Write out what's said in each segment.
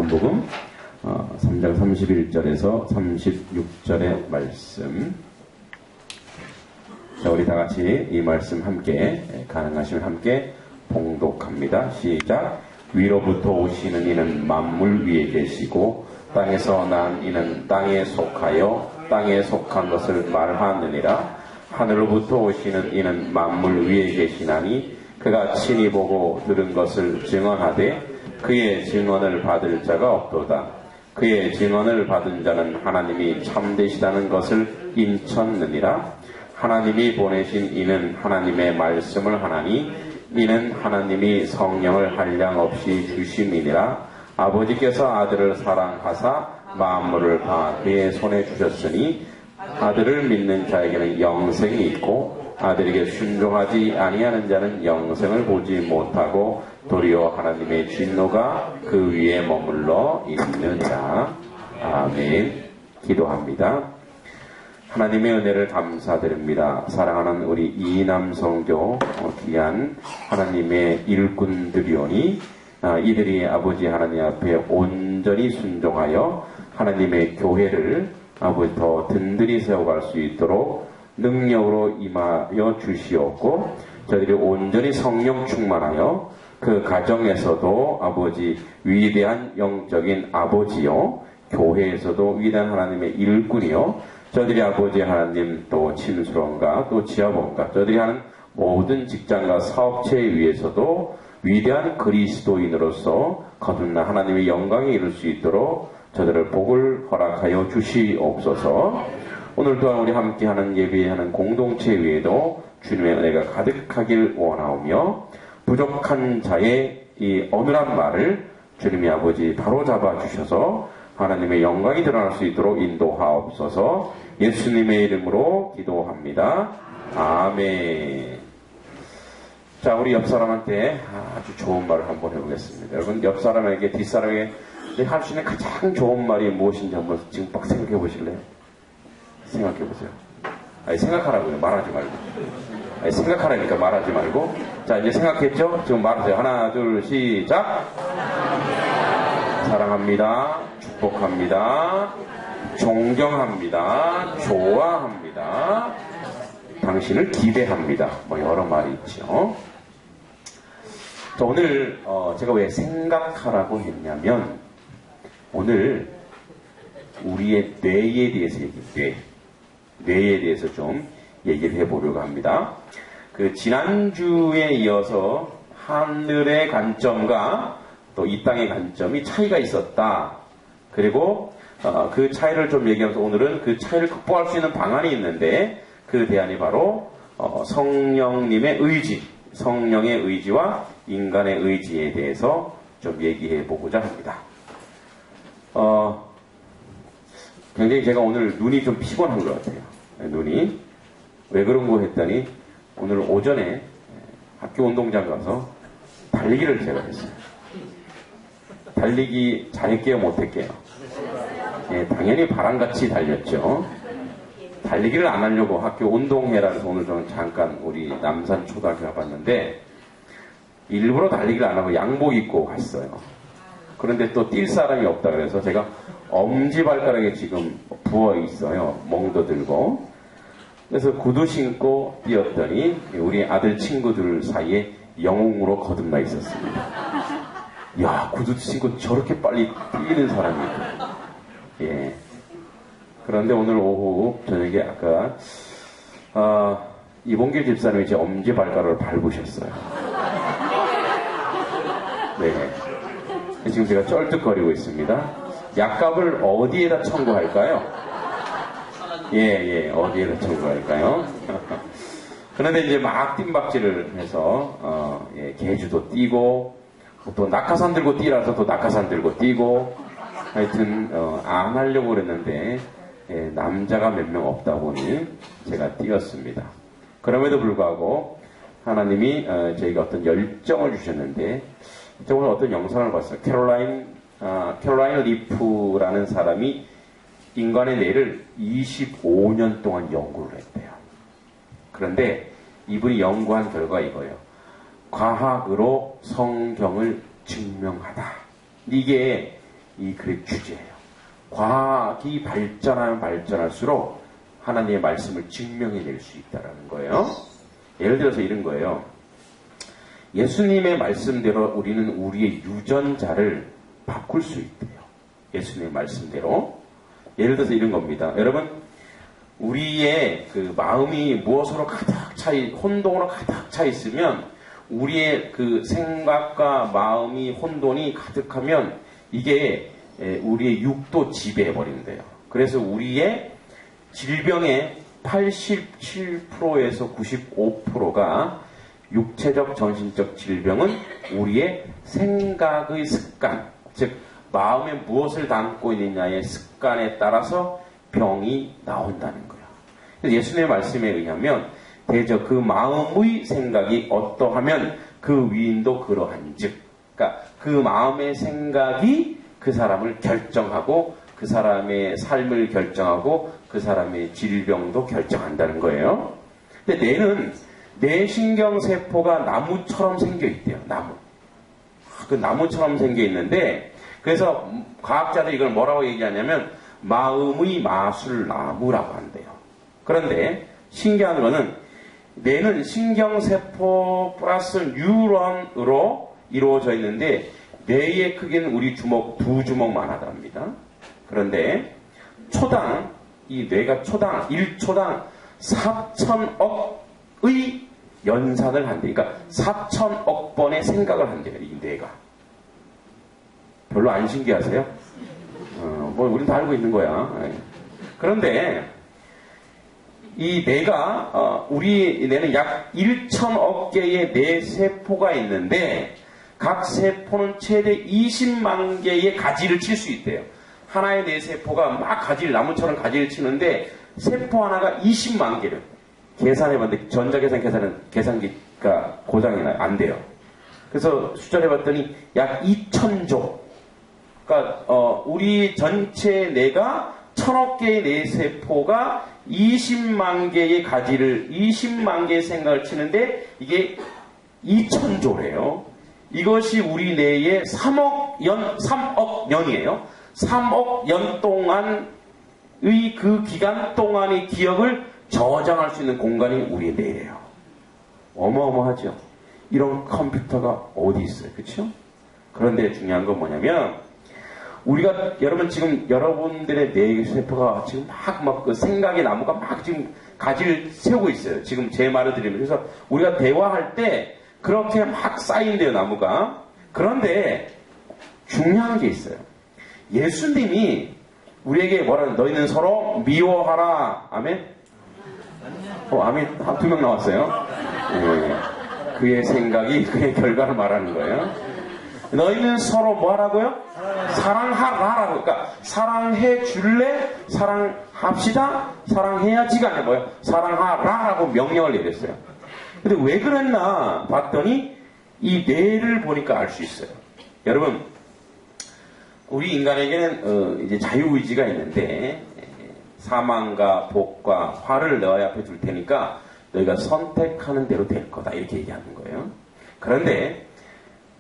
요한복음 3장 31절에서 36절의 말씀. 자, 우리 다 같이 이 말씀 함께, 가능하시면 함께 봉독합니다. 시작. 위로부터 오시는 이는 만물 위에 계시고 땅에서 난 이는 땅에 속하여 땅에 속한 것을 말하느니라. 하늘로부터 오시는 이는 만물 위에 계시나니 그가 친히 보고 들은 것을 증언하되 그의 증언을 받을 자가 없도다. 그의 증언을 받은 자는 하나님이 참되시다는 것을 인쳤느니라. 하나님이 보내신 이는 하나님의 말씀을 하나니 이는 하나님이 성령을 한량없이 주심이니라. 아버지께서 아들을 사랑하사 만물을 다 그의 손에 주셨으니 아들을 믿는 자에게는 영생이 있고 아들에게 순종하지 아니하는 자는 영생을 보지 못하고 도리어 하나님의 진노가 그 위에 머물러 있느니라. 아멘. 기도합니다. 하나님의 은혜를 감사드립니다. 사랑하는 우리 이남성교 귀한 하나님의 일꾼들이오니 이들이 아버지 하나님 앞에 온전히 순종하여 하나님의 교회를 아버지 더 든든히 세워갈 수 있도록 능력으로 임하여 주시옵고 저희들이 온전히 성령 충만하여 그 가정에서도 아버지 위대한 영적인 아버지요 교회에서도 위대한 하나님의 일꾼이요 저희들이 아버지 하나님 또 침수론가 또 지하본가 저희들이 하는 모든 직장과 사업체에 의해서도 위대한 그리스도인으로서 거듭난 하나님의 영광에 이룰 수 있도록 저들을 복을 허락하여 주시옵소서. 오늘 또한 우리 함께하는 예배하는 공동체 위에도 주님의 은혜가 가득하길 원하오며 부족한 자의 이 어눌한 말을 주님이 아버지 바로 잡아 주셔서 하나님의 영광이 드러날 수 있도록 인도하옵소서. 예수님의 이름으로 기도합니다. 아멘. 자, 우리 옆 사람한테 아주 좋은 말을 한번 해보겠습니다. 여러분, 옆 사람에게 뒷사람에게 할 수 있는 가장 좋은 말이 무엇인지 한번 지금 막 생각해 보실래요? 생각해 보세요. 아니, 생각하라고요. 말하지 말고. 아니, 생각하라니까 말하지 말고. 자, 이제 생각했죠? 지금 말하세요. 하나, 둘, 시작. 사랑합니다. 축복합니다. 존경합니다. 좋아합니다. 당신을 기대합니다. 뭐 여러 말이 있죠. 자, 오늘 제가 왜 생각하라고 했냐면 오늘 우리의 뇌에 대해서 뇌에 대해서 좀 얘기를 해보려고 합니다. 그 지난주에 이어서 하늘의 관점과 또 이 땅의 관점이 차이가 있었다. 그리고 그 차이를 좀 얘기하면서 오늘은 그 차이를 극복할 수 있는 방안이 있는데 그 대안이 바로 성령님의 의지, 성령의 의지와 인간의 의지에 대해서 좀 얘기해 보고자 합니다. 굉장히 제가 오늘 눈이 좀 피곤한 것 같아요. 눈이 왜 그런 거 했더니 오늘 오전에 학교 운동장 가서 달리기를 제가 했어요. 달리기 잘했게요, 못했게요? 예, 당연히 바람같이 달렸죠. 달리기를 안 하려고 학교 운동회라 해서 오늘 저는 잠깐 우리 남산 초등학교 가봤는데 일부러 달리기를 안 하고 양복 입고 갔어요. 그런데 또 뛸 사람이 없다 그래서 제가 엄지발가락에 지금 부어 있어요. 멍도 들고. 그래서 구두 신고 뛰었더니 우리 아들 친구들 사이에 영웅으로 거듭나 있었습니다. 야, 구두 신고 저렇게 빨리 뛰는 사람이 있고. 예. 그런데 오늘 오후 저녁에 아까 이봉길 집사님이 제 엄지발가락을 밟으셨어요. 네. 지금 제가 쩔뚝거리고 있습니다. 약값을 어디에다 청구할까요? 예, 어디에다 청구할까요? 그런데 이제 막 뜀박질을 해서 계주도 뛰고 또 낙하산 들고 뛰라서 또 낙하산 들고 뛰고 하여튼 안 하려고 그랬는데 남자가 몇 명 없다 보니 제가 뛰었습니다. 그럼에도 불구하고 하나님이 저희가 어떤 열정을 주셨는데 제가 오늘 어떤 영상을 봤어요. 캐롤라인 리프라는 사람이 인간의 뇌를 25년 동안 연구를 했대요. 그런데 이분이 연구한 결과가 이거예요. 과학으로 성경을 증명하다. 이게 이 글의 주제예요. 과학이 발전하면 발전할수록 하나님의 말씀을 증명해낼 수 있다는 거예요. 예를 들어서 이런 거예요. 예수님의 말씀대로 우리는 우리의 유전자를 바꿀 수 있대요. 예수님의 말씀대로. 예를 들어서 이런 겁니다. 여러분, 우리의 그 마음이 무엇으로 가득 혼돈으로 가득 차 있으면, 우리의 그 생각과 마음이 혼돈이 가득하면 이게 우리의 육도 지배해버린대요. 그래서 우리의 질병의 87%에서 95%가 육체적, 정신적 질병은 우리의 생각의 습관, 즉 마음에 무엇을 담고 있느냐의 습관에 따라서 병이 나온다는 거예요. 그래서 예수님의 말씀에 의하면 대저 그 마음의 생각이 어떠하면 그 위인도 그러한즉, 그러니까 그 마음의 생각이 그 사람을 결정하고 그 사람의 삶을 결정하고 그 사람의 질병도 결정한다는 거예요. 근데 뇌는 뇌신경세포가 나무처럼 생겨 있대요. 나무. 그 나무처럼 생겨 있는데, 그래서 과학자들이 이걸 뭐라고 얘기하냐면 마음의 마술나무라고 한대요. 그런데 신기한 거는 뇌는 신경세포 플러스 뉴런으로 이루어져 있는데 뇌의 크기는 우리 주먹 2주먹만 하답니다. 그런데 초당, 이 뇌가 초당 1초당 4천억의 연산을 한대. 그러니까 4천억 번의 생각을 한대요. 이 뇌가. 별로 안 신기하세요? 뭐 우린 다 알고 있는 거야. 그런데 이 뇌가 우리 뇌는 약 1천억 개의 뇌세포가 있는데 각 세포는 최대 20만 개의 가지를 칠 수 있대요. 하나의 뇌세포가 막 나무처럼 가지를 치는데 세포 하나가 20만 개를. 계산해봤는데 계산기가 고장이 나요. 안 돼요. 그래서 숫자를 해봤더니 약 2,000조. 그러니까 우리 전체 뇌가 1,000억 개의 뇌세포가 20만 개의 가지를, 20만 개의 생각을 치는데 이게 2,000조래요. 이것이 우리 뇌의 3억 년이에요. 3억 년 동안의 그 기간 동안의 기억을 저장할 수 있는 공간이 우리의 뇌예요. 어마어마하죠. 이런 컴퓨터가 어디 있어요, 그렇죠? 그런데 중요한 건 뭐냐면 우리가 여러분 지금 여러분들의 뇌세포가 지금 막 그 생각의 나무가 막 지금 가지를 세우고 있어요. 지금 제 말을 들으면. 그래서 우리가 대화할 때 그렇게 막 쌓인대요, 나무가. 그런데 중요한 게 있어요. 예수님이 우리에게 뭐라는, 너희는 서로 미워하라. 아멘? 아멘. 한 2명 나왔어요. 그의 생각이 그의 결과를 말하는 거예요. 너희는 서로 뭐 하라고요? 사랑하라라고. 그러니까 사랑해 줄래? 사랑합시다? 사랑해야지가 아니라 뭐예요? 사랑하라라고 명령을 내렸어요. 근데 왜 그랬나 봤더니 이 뇌를 보니까 알 수 있어요. 여러분, 우리 인간에게는 이제 자유의지가 있는데 사망과 복과 화를 너희 앞에 둘 테니까 너희가 선택하는 대로 될 거다, 이렇게 얘기하는 거예요. 그런데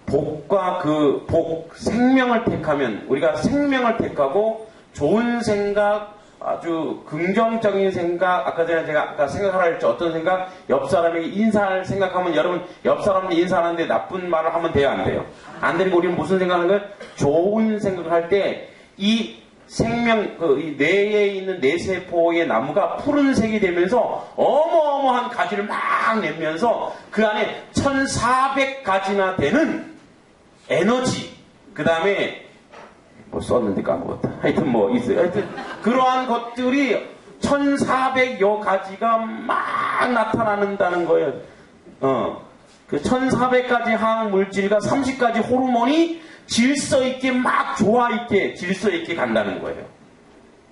복과 그 생명을 택하면, 우리가 생명을 택하고 좋은 생각, 아주 긍정적인 생각, 아까 전에 제가 생각하라 했죠. 어떤 생각? 옆 사람에게 인사할 생각하면, 여러분 옆 사람한테 인사하는데 나쁜 말을 하면 돼요, 안 돼요? 안 되니까 우리는 무슨 생각하는 거예요? 좋은 생각을 할 때 이 생명, 이 뇌에 있는 뇌세포의 나무가 푸른색이 되면서 어마어마한 가지를 막 내면서 그 안에 1,400가지나 되는 에너지, 그 다음에 뭐 썼는데 까먹었다. 하여튼 뭐 있어요. 하여튼 그러한 것들이 1,400여 가지가 막 나타나는다는 거예요. 그 1,400가지 화학 물질과 30가지 호르몬이 질서 있게 막 조화 있게 질서 있게 간다는 거예요.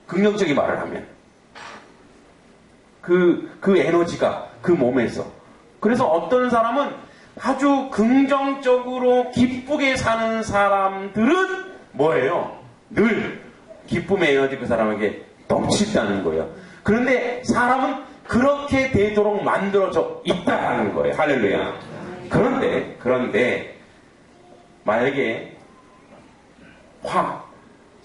긍정적인 말을 하면 그 에너지가 그 몸에서. 그래서 어떤 사람은 아주 긍정적으로 기쁘게 사는 사람들은 뭐예요? 늘 기쁨의 에너지 그 사람에게 넘친다는 거예요. 그런데 사람은 그렇게 되도록 만들어져 있다는 거예요. 할렐루야. 그런데 만약에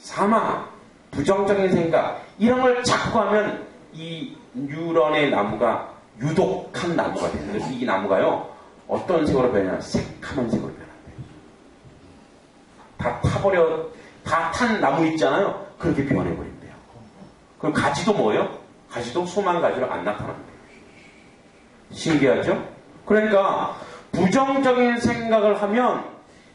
사망, 부정적인 생각 이런 걸 자꾸 하면 이 뉴런의 나무가 유독한 나무가 돼요. 그래서 이 나무가요 어떤 색으로 변하냐? 새카만 색으로 변한대요. 다 탄 나무 있잖아요. 그렇게 변해버린대요. 그럼 가지도 뭐예요? 가지도 수만 가지로 안 나타난대요. 신기하죠? 그러니까 부정적인 생각을 하면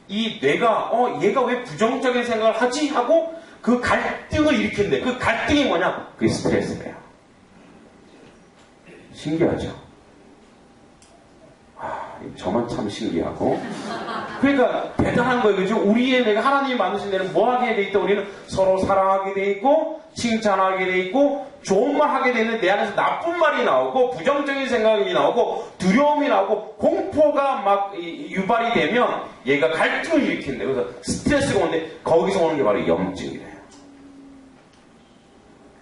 이 뇌가 얘가 왜 부정적인 생각을 하지? 하고 그 갈등을 일으킨대. 그 갈등이 뭐냐? 그게 스트레스래요. 신기하죠? 저만 참 신기하고. 그러니까 대단한 거예요. 그죠? 우리의 뇌가 하나님이 만드신 뇌는 뭐 하게 돼 있다? 우리는 서로 사랑하게 돼 있고 칭찬하게 돼 있고 좋은 말 하게 되는데 내 안에서 나쁜 말이 나오고 부정적인 생각이 나오고 두려움이 나오고 공포가 막 유발이 되면 얘가 갈등을 일으킨대. 그래서 스트레스가 오는데 거기서 오는 게 바로 염증이래요.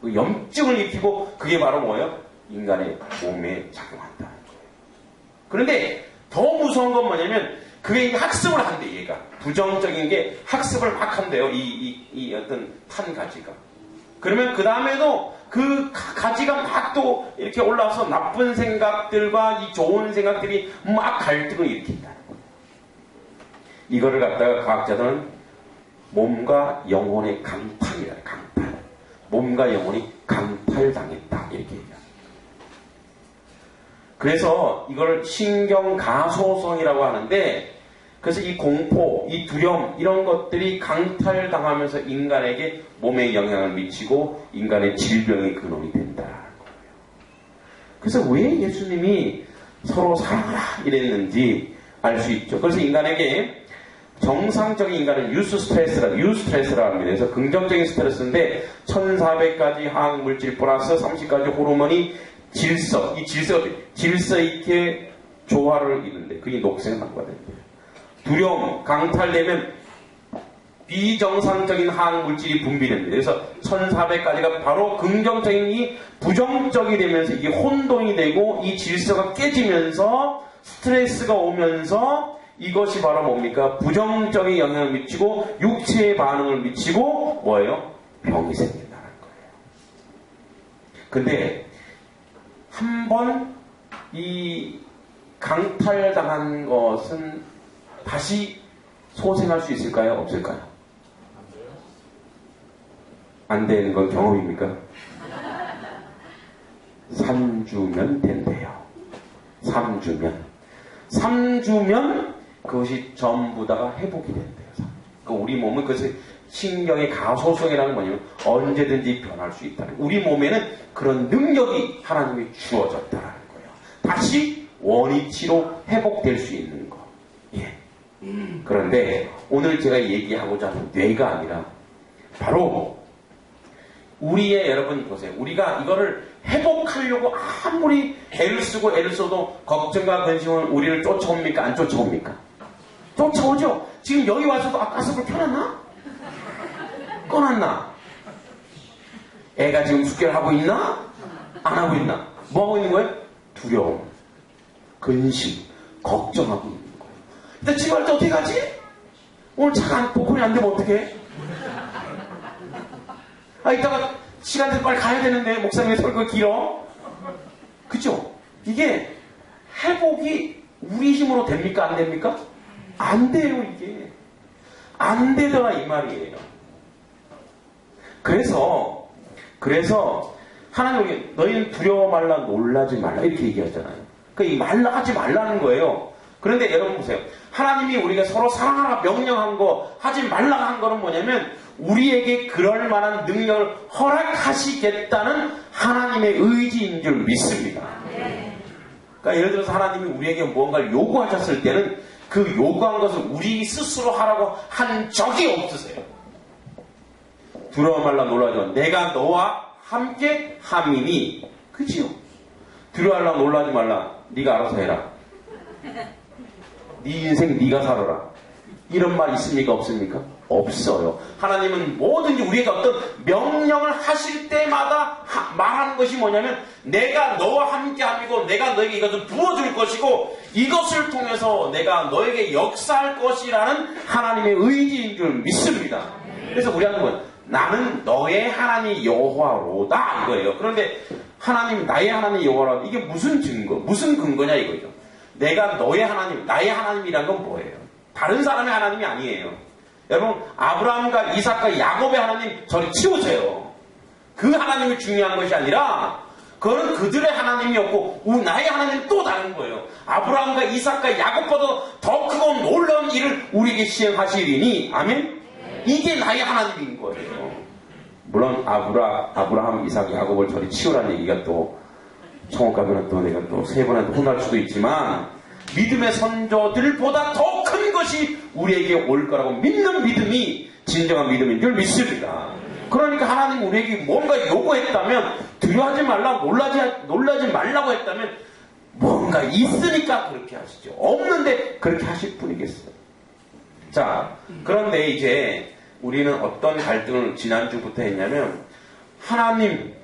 그 염증을 일으키고 그게 바로 뭐예요? 인간의 몸에 작용한다는 거예요. 그런데 더 무서운 건 뭐냐면 그게 학습을 한대. 얘가 부정적인 게 학습을 막 한대요. 이 어떤 탄 가지가. 그러면 그 다음에도 그 가지가 막 또 이렇게 올라와서 나쁜 생각들과 이 좋은 생각들이 막 갈등을 일으킨다는 거예요. 이거를 갖다가 과학자들은 몸과 영혼의 강탈이라. 강탈. 몸과 영혼이 강탈당했다 이렇게 얘기합니다. 그래서 이걸 신경가소성이라고 하는데, 그래서 이 공포, 이 두려움 이런 것들이 강탈당하면서 인간에게 몸에 영향을 미치고 인간의 질병의 근원이 된다는 거예요. 그래서 왜 예수님이 서로 사랑하라 이랬는지 알 수 있죠. 그래서 인간에게 정상적인 인간은 유스트레스라고 합니다. 그래서 긍정적인 스트레스인데 1400가지 화학물질 플러스 30가지 호르몬이 질서, 이 질서 있게 조화를 이루는데 그게 녹색한과가 됩니다. 두려움, 강탈되면 비정상적인 화학물질이 분비됩니다. 그래서 1400가지가 바로 긍정적인 이 부정적이 되면서 이게 혼동이 되고 이 질서가 깨지면서 스트레스가 오면서 이것이 바로 뭡니까? 부정적인 영향을 미치고 육체에 반응을 미치고 뭐예요? 병이 생긴다는 거예요. 근데 한번 이 강탈당한 것은 다시 소생할 수 있을까요? 없을까요? 안 되는 건 경험입니까? 3주면 된대요. 3주면 그것이 전부 다가 회복이 된대요. 그러니까 우리 몸은 그것을 신경의 가소성이라는 건 뭐냐면 언제든지 변할 수 있다는 거예요. 우리 몸에는 그런 능력이 하나님이 주어졌다는 거예요. 다시 원위치로 회복될 수 있는 거. 예. 그런데 오늘 제가 얘기하고자 하는 뇌가 아니라 바로 우리의, 여러분 보세요. 우리가 이거를 회복하려고 아무리 애를 쓰고 애를 써도 걱정과 근심은 우리를 쫓아옵니까? 안 쫓아옵니까? 쫓아오죠? 지금 여기 와서도 가슴을 펴놨나? 꺼놨나? 애가 지금 숙제를 하고 있나? 안 하고 있나? 뭐 하고 있는 거예요? 두려움, 근심, 걱정하고 있는 거예요. 근데 집에 갈 때 어떻게 가지? 오늘 차가 복권이 안 되면 어떡해? 이따가 시간 되면 빨리 가야 되는데 목사님의 설교가 길어? 그죠? 이게 회복이 우리 힘으로 됩니까? 안 됩니까? 안 돼요. 이게 안 되더라 이 말이에요. 그래서 하나님이 너희는 두려워 말라 놀라지 말라 이렇게 얘기하잖아요. 그러니까 이 말라 하지 말라는 거예요. 그런데 여러분 보세요. 하나님이 우리가 서로 사랑하라 명령한 거 하지 말라 한 거는 뭐냐면 우리에게 그럴 만한 능력을 허락하시겠다는 하나님의 의지인 줄 믿습니다. 그러니까 예를 들어서 하나님이 우리에게 무언가를 요구하셨을 때는 그 요구한 것을 우리 스스로 하라고 한 적이 없으세요. 두려워 말라 놀라지 말라. 내가 너와 함께 함이니. 그치요? 두려워 말라 놀라지 말라. 네가 알아서 해라. 네 인생 네가 살아라. 이런 말 있습니까? 없습니까? 없어요. 하나님은 뭐든지 우리에게 어떤 명령을 하실 때마다 말하는 것이 뭐냐면 내가 너와 함께함이고 내가 너에게 이것을 부어줄 것이고 이것을 통해서 내가 너에게 역사할 것이라는 하나님의 의지인 줄 믿습니다. 그래서 우리 하나님은 나는 너의 하나님 여호와로다 이거예요. 그런데 하나님 나의 하나님 여호와로다 이게 무슨 증거, 무슨 근거냐 이거죠. 내가 너의 하나님, 나의 하나님이란 건 뭐예요? 다른 사람의 하나님이 아니에요. 여러분 아브라함과 이삭과 야곱의 하나님 저리 치우세요. 그 하나님이 중요한 것이 아니라 그거는 그들의 하나님이었고 나의 하나님은 또 다른 거예요. 아브라함과 이삭과 야곱보다 더 크고 놀라운 일을 우리에게 시행하시리니 아멘? 이게 나의 하나님인 거예요. 물론 아브라함, 이삭, 야곱을 저리 치우라는 얘기가 또 성옥 가면은 또 내가 또 세 번한테 혼날 수도 있지만 믿음의 선조들보다 더 큰 것이 우리에게 올 거라고 믿는 믿음이 진정한 믿음인 줄 믿습니다. 그러니까 하나님 우리에게 뭔가 요구했다면 두려워하지 말라, 놀라지 말라고 했다면 뭔가 있으니까 그렇게 하시죠. 없는데 그렇게 하실 뿐이겠어요. 자, 그런데 이제 우리는 어떤 갈등을 지난주부터 했냐면 하나님,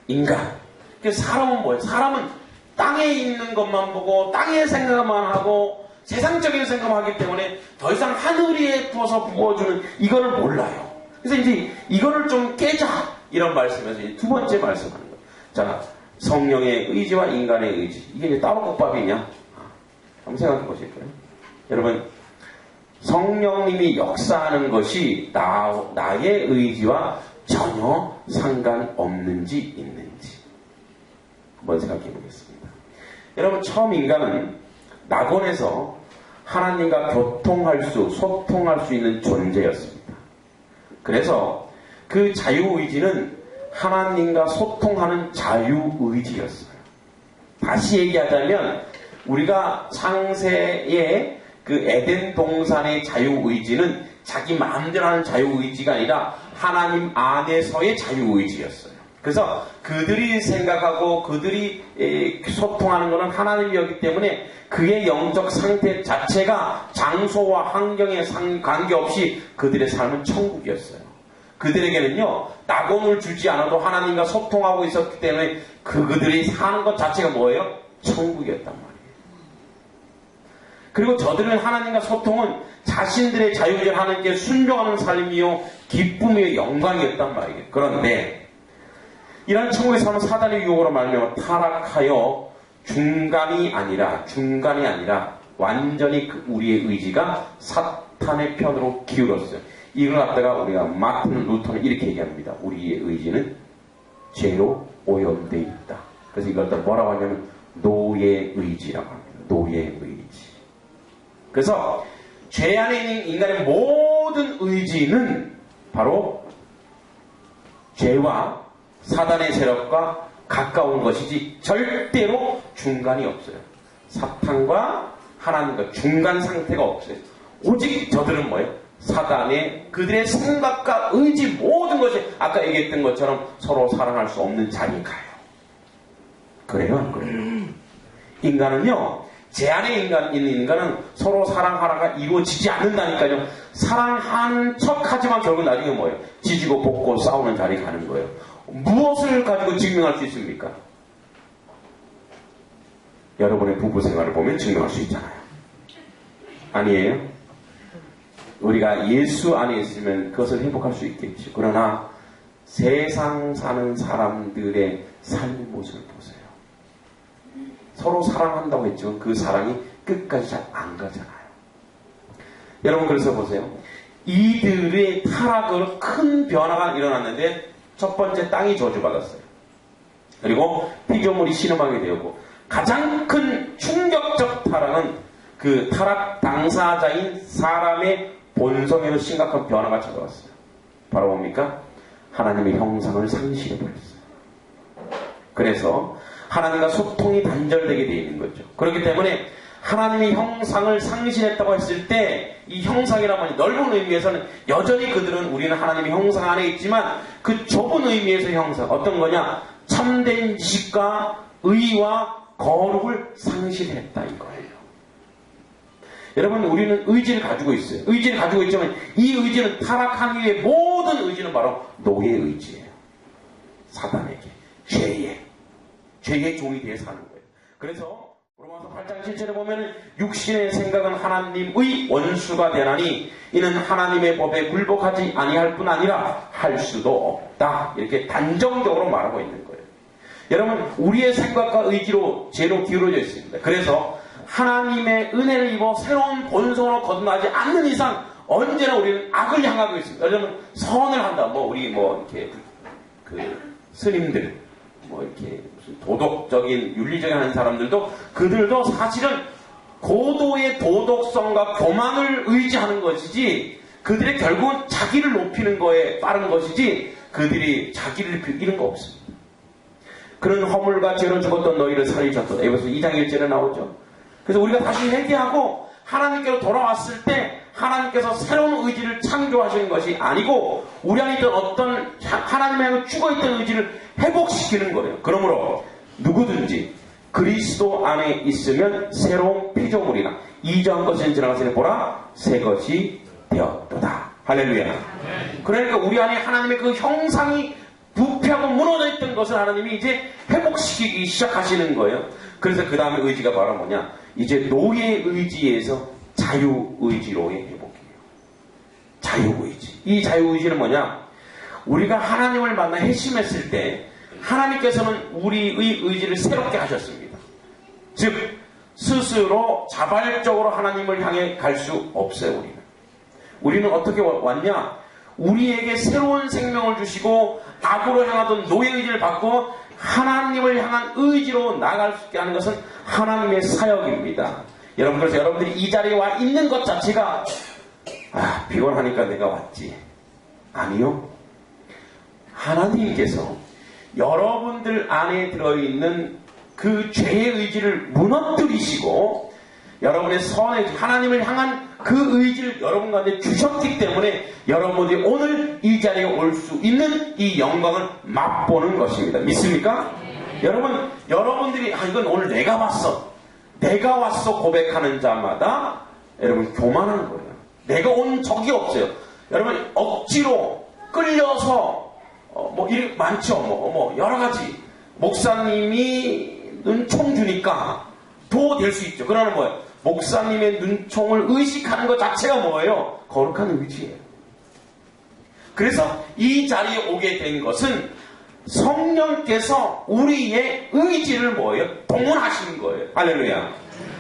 인간. 사람은 뭐예요? 사람은 땅에 있는 것만 보고 땅의 생각만 하고 세상적인 생각만 하기 때문에 더 이상 하늘에 부어서 부어주는 이거를 몰라요. 그래서 이제 이거를 좀 깨자 이런 말씀에서 이제 두 번째 말씀하는 거예요. 자, 성령의 의지와 인간의 의지 이게 이제 따로 국밥이냐? 한번 생각해 보실 거예요. 여러분 성령님이 역사하는 것이 나의 의지와 전혀 상관없는지 있는지 한번 생각해 보겠습니다. 여러분 처음 인간은 낙원에서 하나님과 소통할 수 있는 존재였습니다. 그래서 그 자유의지는 하나님과 소통하는 자유의지였어요. 다시 얘기하자면 우리가 창세의 그 에덴 동산의 자유의지는 자기 마음대로 하는 자유의지가 아니라 하나님 안에서의 자유의지였어요. 그래서 그들이 생각하고 그들이 소통하는 것은 하나님이었기 때문에 그의 영적 상태 자체가 장소와 환경에 관계없이 그들의 삶은 천국이었어요. 그들에게는요 낙원을 주지 않아도 하나님과 소통하고 있었기 때문에 그들이 사는 것 자체가 뭐예요? 천국이었단 말이에요. 그리고 저들은 하나님과 소통은 자신들의 자유를 하나님께 순종하는 삶이요 기쁨이요 영광이었단 말이에요. 그런데 이런 천국의 삶은 사단의 유혹으로 말미암아 타락하여 중간이 아니라 완전히 우리의 의지가 사탄의 편으로 기울었어요. 이걸 갖다가 우리가 마틴 루터는 이렇게 얘기합니다. 우리의 의지는 죄로 오염되어 있다. 그래서 이걸 갖다 뭐라고 하냐면 노예 의지라고 합니다. 노예 의지. 그래서 죄 안에 있는 인간의 모든 의지는 바로 죄와 사단의 세력과 가까운 것이지 절대로 중간이 없어요. 사탄과 하나님과 중간 상태가 없어요. 오직 저들은 뭐예요? 사단의 그들의 생각과 의지 모든 것이 아까 얘기했던 것처럼 서로 사랑할 수 없는 자리에 가요. 그래요? 안 그래요? 인간은요 제 안에 있는 인간은 서로 사랑하라가 이루어지지 않는다니까요. 사랑하는 척하지만 결국 나중에 뭐예요? 지지고 볶고 싸우는 자리에 가는 거예요. 무엇을 가지고 증명할 수 있습니까? 여러분의 부부 생활을 보면 증명할 수 있잖아요. 아니에요? 우리가 예수 안에 있으면 그것을 회복할 수 있겠죠. 그러나 세상 사는 사람들의 삶의 모습을 보세요. 서로 사랑한다고 했지만 그 사랑이 끝까지 잘 안 가잖아요. 여러분 그래서 보세요. 이들의 타락으로 큰 변화가 일어났는데 첫 번째 땅이 저주받았어요. 그리고 피조물이 신음하게 되었고 가장 큰 충격적 타락은 그 타락 당사자인 사람의 본성에도 심각한 변화가 찾아왔어요. 바로 뭡니까? 하나님의 형상을 상실해버렸어요. 그래서 하나님과 소통이 단절되게 되어 있는 거죠. 그렇기 때문에 하나님의 형상을 상실했다고 했을 때 이 형상이라는 말이 넓은 의미에서는 여전히 그들은 우리는 하나님의 형상 안에 있지만 그 좁은 의미에서의 형상 어떤 거냐? 참된 지식과 의와 거룩을 상실했다 이거예요. 여러분 우리는 의지를 가지고 있어요. 의지를 가지고 있지만 이 의지는 타락한 이후의 모든 의지는 바로 노예 의지예요. 사단에게 죄의 종이 되어 사는 거예요. 그래서 로마서 8장 7절에 보면 육신의 생각은 하나님의 원수가 되나니 이는 하나님의 법에 굴복하지 아니할 뿐 아니라 할 수도 없다. 이렇게 단정적으로 말하고 있는 거예요. 여러분, 우리의 생각과 의지로 죄로 기울어져 있습니다. 그래서 하나님의 은혜를 입어 새로운 본성으로 거듭나지 않는 이상 언제나 우리는 악을 향하고 있습니다. 여러분, 선을 한다. 우리 이렇게 스님들, 이렇게 무슨 도덕적인, 윤리적인 하는 사람들도 그들도 사실은 고도의 도덕성과 교만을 의지하는 것이지 그들의 결국은 자기를 높이는 거에 빠른 것이지 그들이 자기를 이런 거 없습니다. 그런 허물과 죄로 죽었던 너희를 살리셨도다. 여기서 2장 1절에 나오죠. 그래서 우리가 다시 회개하고 하나님께로 돌아왔을 때 하나님께서 새로운 의지를 창조하시는 것이 아니고 우리 안에 있던 어떤 하나님의 향해 죽어있던 의지를 회복시키는 거예요. 그러므로 누구든지 그리스도 안에 있으면 새로운 피조물이라 이전 것은 지나가서 보라 새 것이 되었도다. 할렐루야. 그러니까 우리 안에 하나님의 그 형상이 부패하고 무너져 있던 것을 하나님이 이제 회복시키기 시작하시는 거예요. 그래서 그 다음에 의지가 바로 뭐냐, 이제 노예 의지에서 자유의지로의 회복이에요. 자유의지. 이 자유의지는 뭐냐, 우리가 하나님을 만나 회심했을 때 하나님께서는 우리의 의지를 새롭게 하셨습니다. 즉 스스로 자발적으로 하나님을 향해 갈 수 없어요. 우리는 어떻게 왔냐, 우리에게 새로운 생명을 주시고 악으로 향하던 노예의지를 받고 하나님을 향한 의지로 나아갈 수 있게 하는 것은 하나님의 사역입니다. 여러분, 그래서 여러분들이 이 자리에 와 있는 것 자체가 피곤하니까 내가 왔지. 아니요. 하나님께서 여러분들 안에 들어있는 그 죄의 의지를 무너뜨리시고 여러분의 선의 하나님을 향한 그 의지를 여러분 가운데 주셨기 때문에 여러분들이 오늘 이 자리에 올 수 있는 이 영광을 맛보는 것입니다. 믿습니까? 여러분들이 이건 오늘 내가 왔어 고백하는 자마다 여러분 교만한 거예요. 내가 온 적이 없어요. 여러분 억지로 끌려서 일 많죠. 여러 가지 목사님이 눈총 주니까 도 될 수 있죠. 그러나 뭐예요? 목사님의 눈총을 의식하는 것 자체가 뭐예요? 거룩한 의지예요. 그래서 이 자리에 오게 된 것은 성령께서 우리의 의지를 뭐예요? 동원하시는 거예요. 할렐루야.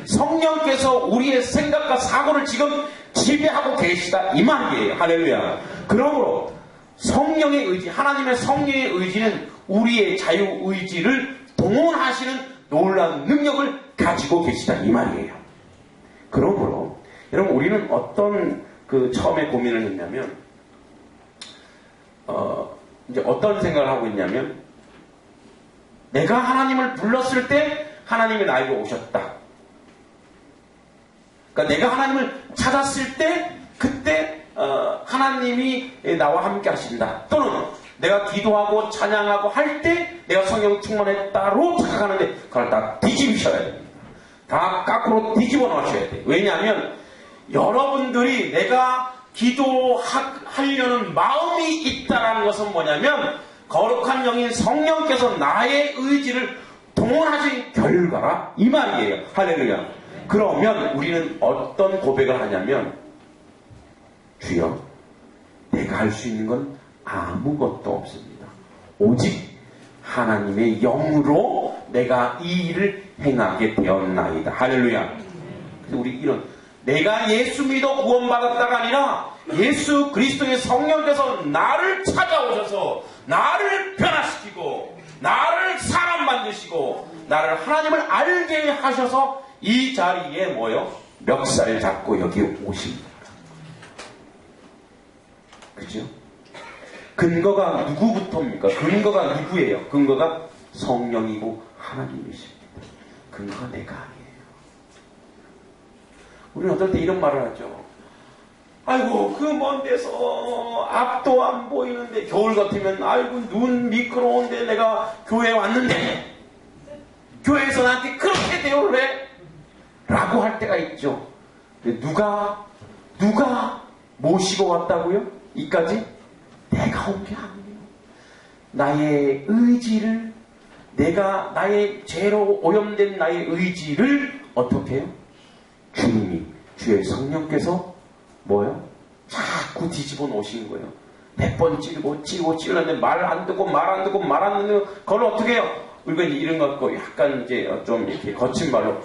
성령께서 우리의 생각과 사고를 지금 지배하고 계시다 이 말이에요. 할렐루야. 그러므로 성령의 의지, 하나님의 성령의 의지는 우리의 자유의지를 동원하시는 놀라운 능력을 가지고 계시다 이 말이에요. 그러므로 여러분, 우리는 어떤 처음에 고민을 했냐면 이제 어떤 생각을 하고 있냐면, 내가 하나님을 불렀을 때 하나님이 나에게 오셨다. 그러니까 내가 하나님을 찾았을 때 그때 하나님이 나와 함께 하신다. 또는 내가 기도하고 찬양하고 할 때 내가 성령 충만했다로 착각하는데 그걸 다 뒤집으셔야 됩니다. 다 거꾸로 뒤집어 놓으셔야 돼요. 왜냐하면 여러분들이 내가 기도하려는 마음이 있다는 것은 뭐냐면 거룩한 영인 성령께서 나의 의지를 동원하신 결과라 이 말이에요. 할렐루야. 그러면 우리는 어떤 고백을 하냐면, 주여, 내가 할 수 있는 건 아무것도 없습니다. 오직 하나님의 영으로 내가 이 일을 행하게 되었나이다. 할렐루야. 그래서 우리 이런, 내가 예수 믿어 구원받았다가 아니라 예수 그리스도의 성령께서 나를 찾아오셔서 나를 변화시키고 나를 사람 만드시고 나를 하나님을 알게 하셔서 이 자리에 멱살 잡고 여기 오십니다. 그죠? 근거가 누구부터입니까? 근거가 누구예요? 근거가 성령이고 하나님이십니다. 근거가 내가 아니에요. 우리는 어떨 때 이런 말을 하죠. 아이고, 그 먼 데서 앞도 안 보이는데, 겨울 같으면 아이고 눈 미끄러운데 내가 교회에 왔는데 교회에서 나한테 그렇게 대우를 해? 라고 할 때가 있죠. 근데 누가 모시고 왔다고요? 이까지? 내가 온 게 아니에요. 나의 의지를 내가 나의 죄로 오염된 나의 의지를 어떻게 해요? 주님이, 주의 성령께서 뭐예요? 자꾸 뒤집어 놓으신 거예요. 100번 찌르는데 말 안 듣고 말 안 듣는 그걸 어떻게 해요? 우리가 이런 거 갖고 약간 이제 좀 이렇게 거친 말로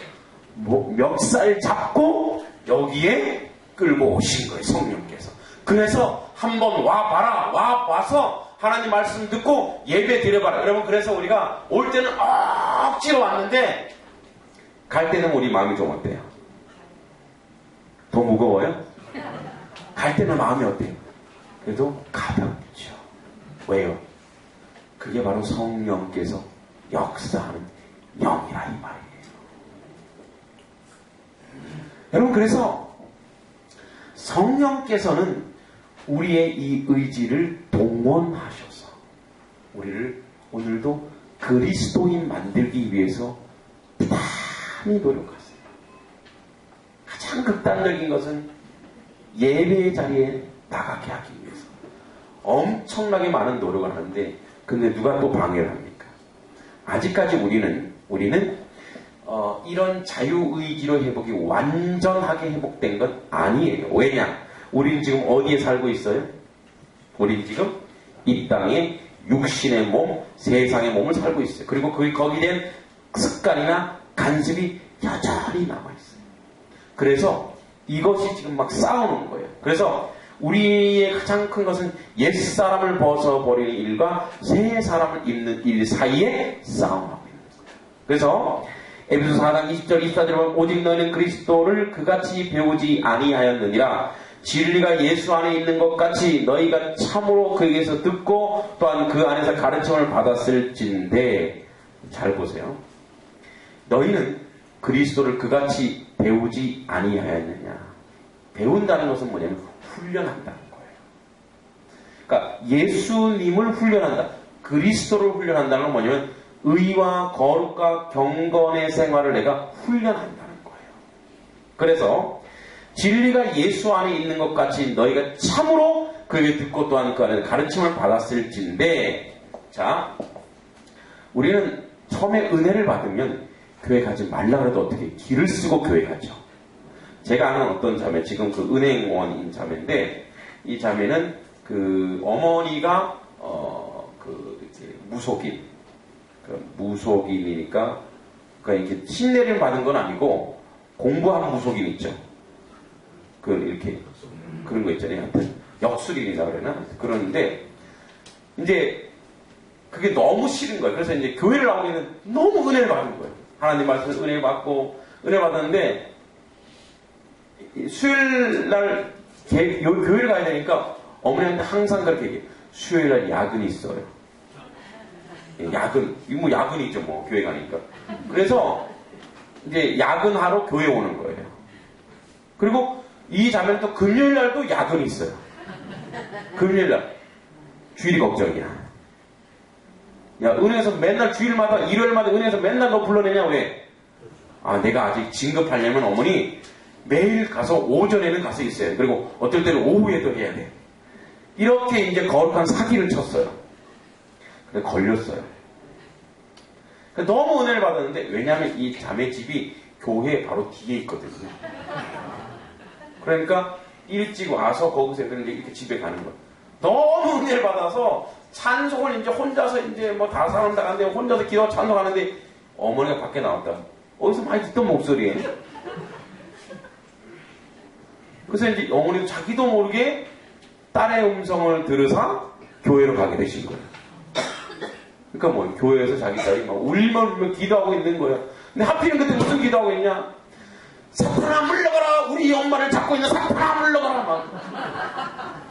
멱살 잡고 여기에 끌고 오신 거예요, 성령께서. 그래서 한번 와서 하나님 말씀 듣고 예배 드려봐라. 여러분, 그래서 우리가 올 때는 억지로 왔는데 갈 때는 우리 마음이 좀 어때요? 더 무거워요? 갈 때는 마음이 어때요? 그래도 가볍죠. 왜요? 그게 바로 성령께서 역사하는 영이라 이 말이에요. 여러분, 그래서 성령께서는 우리의 이 의지를 동원하셔서 우리를 오늘도 그리스도인 만들기 위해서 부단히 노력하세요. 가장 극단적인 것은 예배의 자리에 나가게 하기 위해서 엄청나게 많은 노력을 하는데, 근데 누가 또 방해를 합니까? 아직까지 우리는 이런 자유의지로 회복이 완전하게 회복된 건 아니에요. 왜냐? 우리는 지금 어디에 살고 있어요? 우리는 지금 이 땅에 육신의 몸, 세상의 몸을 살고 있어요. 그리고 거기에 대한 습관이나 간섭이 여전히 남아있어요. 그래서 이것이 지금 막 싸우는 거예요. 그래서 우리의 가장 큰 것은 옛사람을 벗어버리는 일과 새 사람을 입는 일 사이에 싸움하고 있는 거예요. 그래서 에베소 4장 20절 24절에 보면 오직 너희는 그리스도를 그같이 배우지 아니하였느니라. 진리가 예수 안에 있는 것 같이 너희가 참으로 그에게서 듣고 또한 그 안에서 가르침을 받았을진데, 잘 보세요. 너희는 그리스도를 그같이 배우지 아니하였느냐. 배운다는 것은 뭐냐면 훈련한다는 거예요. 그러니까 예수님을 훈련한다, 그리스도를 훈련한다는 건 뭐냐면 의와 거룩과 경건의 생활을 내가 훈련한다는 거예요. 그래서 진리가 예수 안에 있는 것 같이 너희가 참으로 그에게 듣고 또한 그 안에 가르침을 받았을진데, 자, 우리는 처음에 은혜를 받으면 교회 가지 말라 그래도 어떻게 길을 쓰고 교회 가죠. 제가 아는 어떤 자매, 지금 그 은행원인 자매인데, 이 자매는 그 어머니가 이렇게 무속인이니까 그러니까 이렇게 신내림 받은 건 아니고 공부한 무속인 있죠. 이렇게 그런 거 있잖아요. 하여튼 역술인이라 그러나 그러는데 이제 그게 너무 싫은 거예요. 그래서 이제 교회를 나오면 너무 은혜를 받은 거예요. 하나님 말씀에서 은혜를 받고 은혜 받았는데 수요일 날 교회를 가야 되니까 어머니한테 항상 그렇게 얘기해요. 수요일 날 야근이 있어요. 야근, 이거 뭐 야근이죠, 뭐 교회 가니까. 그래서 이제 야근하러 교회 오는 거예요. 그리고 이 자매는 또 금요일 날도 야근이 있어요. 금요일 날 주일이 걱정이야. 야, 은혜에서 맨날 주일마다 일요일마다 은혜에서 맨날 너 불러내냐. 왜? 아, 내가 아직 진급하려면 어머니 매일 가서 오전에는 가서 있어요. 그리고 어떨 때는 오후에도 해야 돼. 이렇게 이제 거룩한 사기를 쳤어요. 근데 걸렸어요. 너무 은혜를 받았는데, 왜냐하면 이 자매 집이 교회 바로 뒤에 있거든요. 그러니까 일찍 와서 거기서 이렇게 집에 가는 거예요. 너무 은혜를 받아서 찬송을 이제 혼자서 이제 뭐 다 사람 다 가는데 혼자서 기도 찬송하는데 어머니가 밖에 나왔다. 어디서 많이 듣던 목소리예요. 그래서 이제 어머니도 자기도 모르게 딸의 음성을 들으사 교회로 가게 되신 거예요. 그러니까 뭐 교회에서 자기 딸이 막 울며 기도하고 있는 거예요. 근데 하필이면 그때 무슨 기도하고 있냐? 사탄아 물러가라, 우리 엄마를 잡고 있는 사탄아 물러가라 막.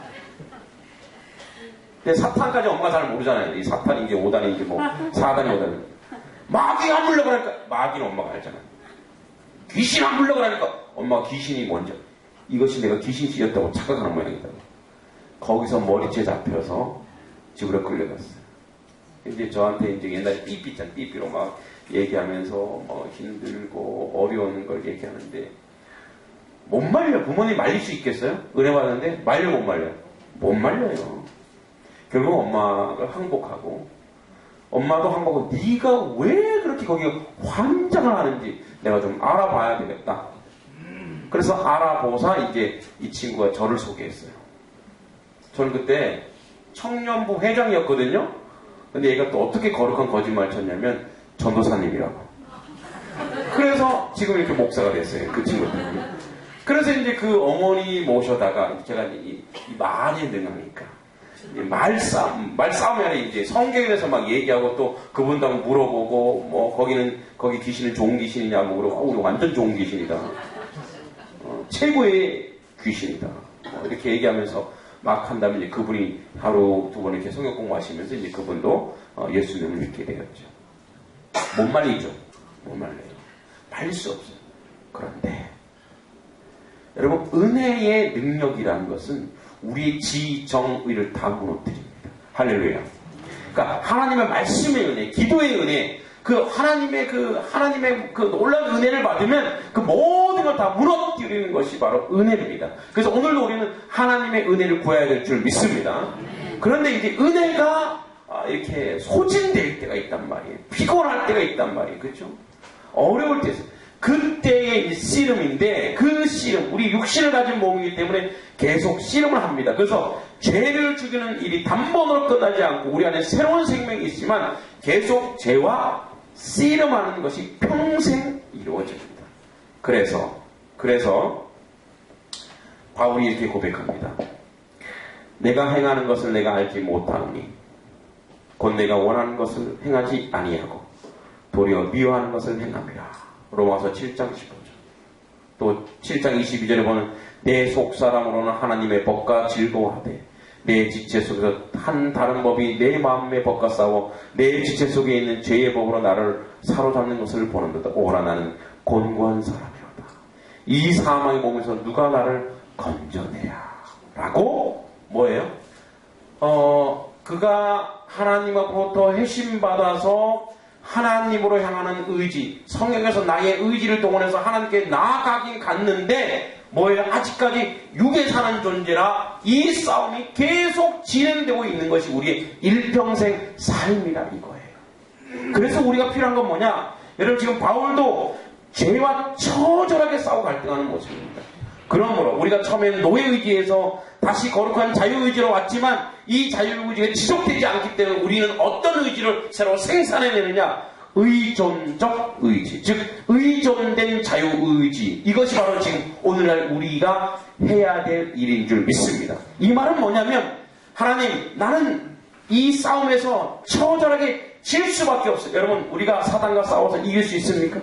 근데 사탄까지 엄마가 잘 모르잖아요. 이 사탄인지 오단인지 뭐 사단이 오단인지. 마귀가 물러가라니까 마귀는 엄마가 알잖아요. 귀신 안 물러가라니까 엄마가 귀신이 먼저 이것이 내가 귀신씨였다고 착각하는 모양이다. 거기서 머리채 잡혀서 집으로 끌려갔어요. 근데 저한테 이제 옛날에 삐삐잖아. 삐삐로 막 얘기하면서 뭐 힘들고 어려운 걸 얘기하는데 못 말려. 부모님 말릴 수 있겠어요? 은혜 받았는데 말려 못 말려? 못 말려요. 결국 엄마가 항복하고 엄마도 한 번 보고 네가 왜 그렇게 거기 환장을 하는지 내가 좀 알아봐야 되겠다. 그래서 알아보사 이제 이 친구가 저를 소개했어요. 저는 그때 청년부 회장이었거든요. 근데 얘가 또 어떻게 거룩한 거짓말을 쳤냐면 전도사님이라고. 그래서 지금 이렇게 목사가 됐어요. 그 친구 때문에. 그래서 이제 그 어머니 모셔다가 제가 이 말이 능하니까 말싸움이 아니라 이제 성경에 대해서 막 얘기하고 또 그분도 한번 물어보고 뭐 거기 귀신은 좋은 귀신이냐고 그러고 우리 완전 좋은 귀신이다. 최고의 귀신이다. 이렇게 얘기하면서 막 한다면 이제 그분이 하루 두 번 이렇게 성경 공부하시면서 이제 그분도 예수님을 믿게 되었죠. 못 말리죠. 못 말려요. 말릴 수 없어요. 그런데 여러분 은혜의 능력이라는 것은 우리의 지정의를 다 무너뜨립니다. 할렐루야. 그러니까 하나님의 말씀의 은혜, 기도의 은혜, 하나님의 그 놀라운 은혜를 받으면 그 모든 걸 다 무너뜨리는 것이 바로 은혜입니다. 그래서 오늘도 우리는 하나님의 은혜를 구해야 될 줄 믿습니다. 그런데 이제 은혜가 이렇게 소진될 때가 있단 말이에요. 피곤할 때가 있단 말이에요. 그렇죠? 어려울 때 그때의 씨름인데 그 씨름, 우리 육신을 가진 몸이기 때문에 계속 씨름을 합니다. 그래서 죄를 죽이는 일이 단번으로 끝나지 않고 우리 안에 새로운 생명이 있지만 계속 죄와 씨름하는 것이 평생 이루어집니다. 그래서 바울이 이렇게 고백합니다. 내가 행하는 것을 내가 알지 못하노니 곧 내가 원하는 것을 행하지 아니하고 도리어 미워하는 것을 행함이라. 로마서 7장 15절. 또 7장 22절에 보면 내 속사람으로는 하나님의 법과 즐거워하되 내 지체 속에서 한 다른 법이 내 마음의 법과 싸워 내 지체 속에 있는 죄의 법으로 나를 사로잡는 것을 보는도다. 오라 나는 곤고한 사람이로다. 이 사망의 몸에서 누가 나를 건져내야 라고 뭐예요? 그가 하나님으로부터 회심받아서 하나님으로 향하는 의지, 성경에서 나의 의지를 동원해서 하나님께 나아가긴 갔는데 뭐예요? 아직까지 육에 사는 존재라 이 싸움이 계속 진행되고 있는 것이 우리의 일평생 삶이라 이거예요. 그래서 우리가 필요한 건 뭐냐? 여러분 지금 바울도 죄와 처절하게 싸우고 갈등하는 모습입니다. 그러므로 우리가 처음에는 노예의지에서 다시 거룩한 자유의지로 왔지만 이 자유의지가 지속되지 않기 때문에 우리는 어떤 의지를 새로 생산해내느냐? 의존적 의지, 즉 의존된 자유의지. 이것이 바로 지금 오늘날 우리가 해야 될 일인 줄 믿습니다. 이 말은 뭐냐면 하나님 나는 이 싸움에서 처절하게 질 수밖에 없어요. 여러분 우리가 사단과 싸워서 이길 수 있습니까?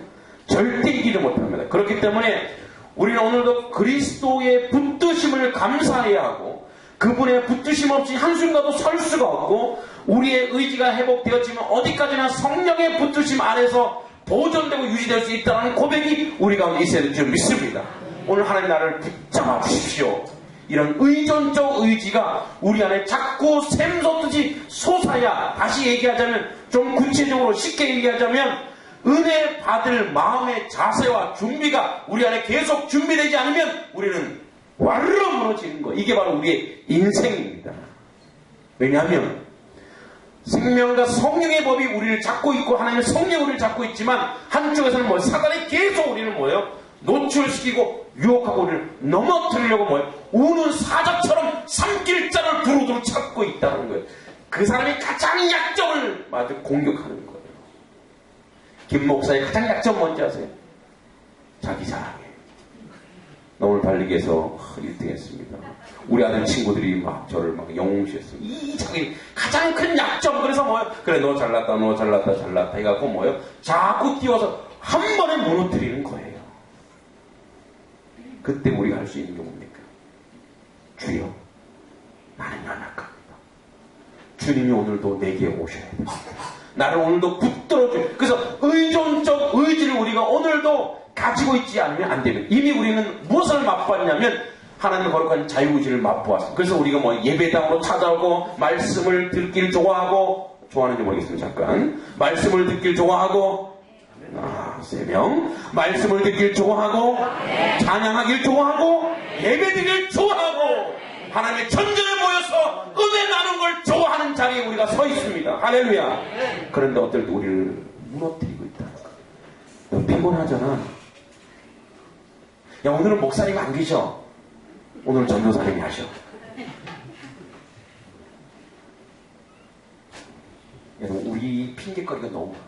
절대 이기지 못합니다. 그렇기 때문에 우리는 오늘도 그리스도의 붙드심을 감사해야 하고 그분의 붙드심 없이 한순간도 설 수가 없고 우리의 의지가 회복되었지만 어디까지나 성령의 붙드심 안에서 보존되고 유지될 수 있다는 고백이 우리 가운데 있어야 될 줄 믿습니다. 오늘 하나님 나를 붙잡아 주십시오. 이런 의존적 의지가 우리 안에 자꾸 샘솟듯이 솟아야 다시 얘기하자면 좀 구체적으로 쉽게 얘기하자면 은혜 받을 마음의 자세와 준비가 우리 안에 계속 준비되지 않으면 우리는 와르르 무너지는 거. 이게 바로 우리의 인생입니다. 왜냐하면 생명과 성령의 법이 우리를 잡고 있고 하나님의 성령이 우리를 잡고 있지만 한쪽에서는 뭐 사단이 계속 우리를 뭐예요? 노출시키고 유혹하고 우리를 넘어뜨리려고 뭐예요? 우는 사자처럼 삼킬 자를 두루두루 찾고 있다는 거예요. 그 사람이 가장 약점을 마저 공격하는 거예요. 김 목사의 가장 약점 뭔지 아세요? 자기 사랑이에요. 나 오늘 달리기에서 1등 했습니다. 우리 아들 친구들이 막 저를 막 영웅시했어요. 이 자기 가장 큰 약점. 그래서 뭐예요? 그래 너 잘났다 너 잘났다 잘났다 해갖고 뭐예요? 자꾸 띄워서 한 번에 무너뜨리는 거예요. 그때 우리가 할 수 있는 게 뭡니까? 주여 나는 연약합니다. 주님이 오늘도 내게 오셔야 됩니다. 나를 오늘도 붙들어줘요. 그래서 의존적 의지를 우리가 오늘도 가지고 있지 않으면 안 됩니다. 이미 우리는 무엇을 맛보았냐면 하나님 거룩한 자유의지를 맛보았습니다. 그래서 우리가 뭐 예배당으로 찾아오고 말씀을 듣길 좋아하고 좋아하는지 모르겠습니다. 잠깐 말씀을 듣길 좋아하고 3명 말씀을 듣길 좋아하고 찬양하길 좋아하고 예배드리길 좋아하고 하나님의 전전에 모여서 은혜 나눈 걸 좋아하는 자리에 우리가 서 있습니다. 할렐루야. 그런데 어떨 때 우리를 무너뜨리고 있다. 너 피곤하잖아. 야, 오늘은 목사님 안 계셔. 오늘은 전도사님이 하셔. 여러분, 우리 핑계거리가 너무 많아요.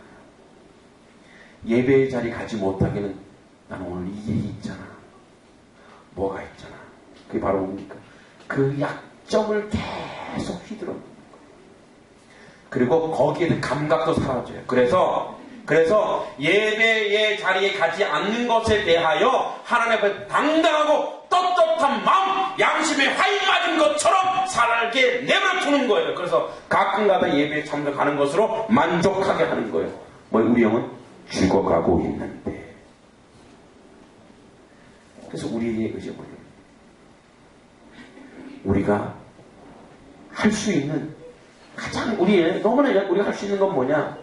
예배의 자리 가지 못하기는 나는 오늘 이 일이 있잖아. 뭐가 있잖아. 그게 바로 뭡니까? 그 약점을 계속 휘두르는 거예요. 그리고 거기에 감각도 사라져요. 그래서 예배의 자리에 가지 않는 것에 대하여 하나님 앞에 당당하고 떳떳한 마음, 양심에 화인 맞은 것처럼 살게 내버려 두는 거예요. 그래서 가끔가다 예배에 참석하는 것으로 만족하게 하는 거예요. 우리 영은 죽어가고 있는데. 그래서 우리의 의지는 우리가 할 수 있는 가장 너무나 우리가 할 수 있는 건 뭐냐?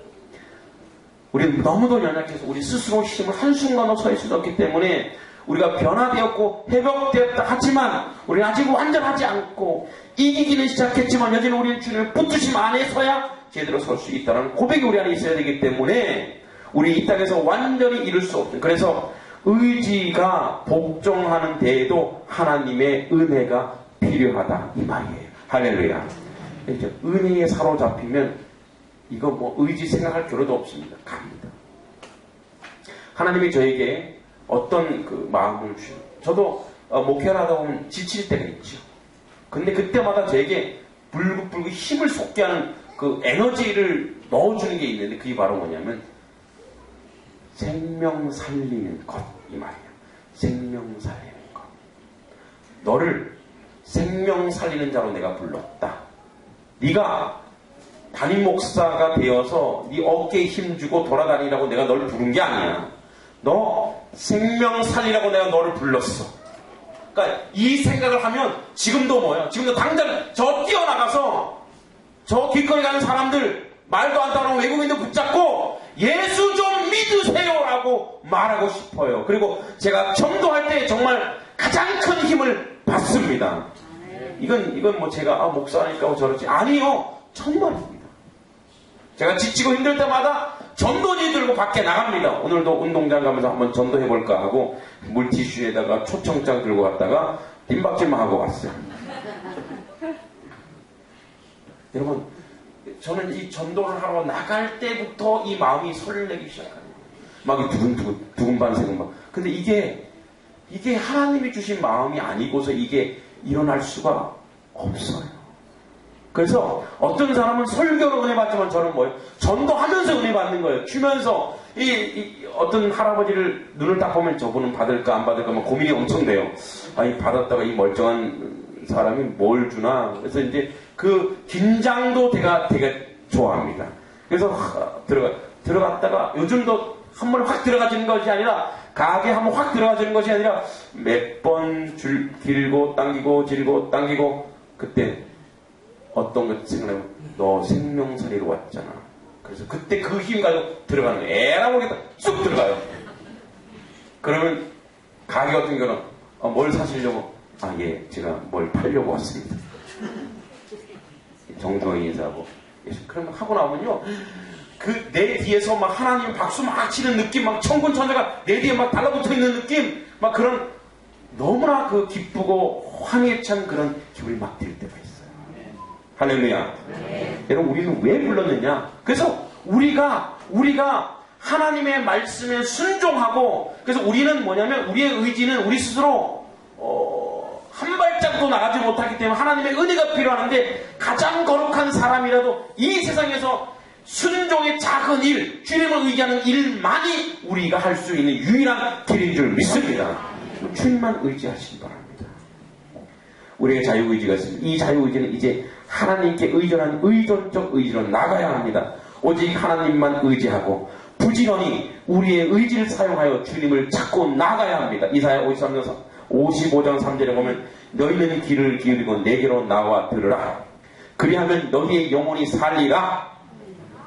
우리는 너무도 연약해서 우리 스스로 힘을 한순간도 서 있을 수 없기 때문에 우리가 변화되었고 회복되었다 하지만 우리는 아직 완전하지 않고 이기기는 시작했지만 여전히 우리는 주님의 붙드심 안에서야 제대로 설 수 있다는 고백이 우리 안에 있어야 되기 때문에 우리 이 땅에서 완전히 이룰 수 없는, 그래서 의지가 복종하는 데에도 하나님의 은혜가 필요하다 이 말이에요. 할렐루야. 은혜에 사로잡히면 이거 의지 생각할 필요도 없습니다. 갑니다. 하나님이 저에게 어떤 그 마음을 주시는, 저도 목회를 하다 보면 지칠 때가 있죠. 근데 그때마다 저에게 불긋불긋 힘을 솟게 하는 그 에너지를 넣어주는 게 있는데 그게 바로 뭐냐면 생명 살리는 것 이 말이에요. 생명 살리는 것. 너를 생명 살리는 자로 내가 불렀다. 네가 담임 목사가 되어서 네 어깨에 힘주고 돌아다니라고 내가 너를 부른 게 아니야. 너 생명 살리라고 내가 너를 불렀어. 그러니까 이 생각을 하면 지금도 뭐야? 지금도 당장 저 뛰어나가서 저 길거리 가는 사람들 말도 안 따라오는 외국인들 붙잡고 예수 좀 믿으세요라고 말하고 싶어요. 그리고 제가 전도할 때 정말 가장 큰 힘을 받습니다. 이건 제가 목사니까 저렇지 아니요, 정말입니다. 제가 지치고 힘들 때마다 전도지 들고 밖에 나갑니다. 오늘도 운동장 가면서 한번 전도해볼까 하고 물티슈에다가 초청장 들고 갔다가 빈박질만 하고 왔어요. 여러분, 저는 이 전도를 하러 나갈 때부터 이 마음이 설레기 시작합니다. 막 두근두근 반색은 막. 근데 이게 하나님이 주신 마음이 아니고서 이게 일어날 수가 없어요. 그래서 어떤 사람은 설교로 은혜 받지만 저는 뭐예요? 전도하면서 은혜 받는 거예요. 주면서 어떤 할아버지를 눈을 딱 보면 저분은 받을까 안 받을까 막 고민이 엄청 돼요. 이 받았다가 이 멀쩡한 사람이 뭘 주나. 그래서 이제 그 긴장도 되게 좋아합니다. 그래서 들어갔다가 요즘도 한 번에 확 들어가지는 것이 아니라 가게 한번 확 들어가지는 것이 아니라 몇 번 길고 당기고 그때 어떤 것 생각하면 너 생명살이로 왔잖아. 그래서 그때 그 힘 가지고 들어가는 거예요. 에라 모르겠다. 쑥 들어가요. 그러면 가게 같은 경우는 뭘 사시려고? 예, 제가 뭘 팔려고 왔습니다. 정중하게 인사하고. 그러면 하고 나오면요, 내 뒤에서 막 하나님 박수 막 치는 느낌, 막 천군 천사가 내 뒤에 막 달라붙어 있는 느낌, 막 그런 너무나 그 기쁘고 환희에 찬 그런 기분이 막 들 때가 있어요. 할렐루야. 여러분, 우리는 왜 불렀느냐? 그래서 우리가 하나님의 말씀에 순종하고, 그래서 우리는 뭐냐면 우리의 의지는 우리 스스로 한 발짝도 나가지 못하기 때문에 하나님의 은혜가 필요한데, 가장 거룩한 사람이라도 이 세상에서 순종의 작은 일, 주님을 의지하는 일만이 우리가 할 수 있는 유일한 길인 줄 믿습니다. 주님만 의지하시기 바랍니다. 우리의 자유의지가 있습니다. 이 자유의지는 이제 하나님께 의존한 의존적 의지로 나가야 합니다. 오직 하나님만 의지하고 부지런히 우리의 의지를 사용하여 주님을 찾고 나가야 합니다. 이사야 55장 3절에 보면 너희는 귀를 기울이고 내게로 나와 들으라. 그리하면 너희의 영혼이 살리라.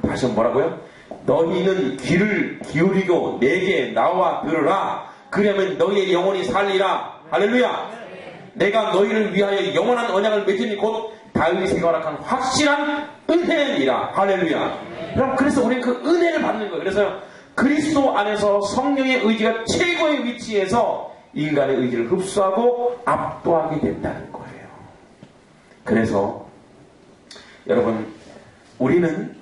다시 뭐라고요? 너희는 귀를 기울이고 내게 나와 들으라. 그러면 너희의 영혼이 살리라. 할렐루야. 내가 너희를 위하여 영원한 언약을 맺으니 곧 다윗이 허락한 확실한 은혜니라. 할렐루야. 여러분, 그래서 우리는 그 은혜를 받는 거예요. 그래서 그리스도 안에서 성령의 의지가 최고의 위치에서 인간의 의지를 흡수하고 압도하게 된다는 거예요. 그래서 여러분, 우리는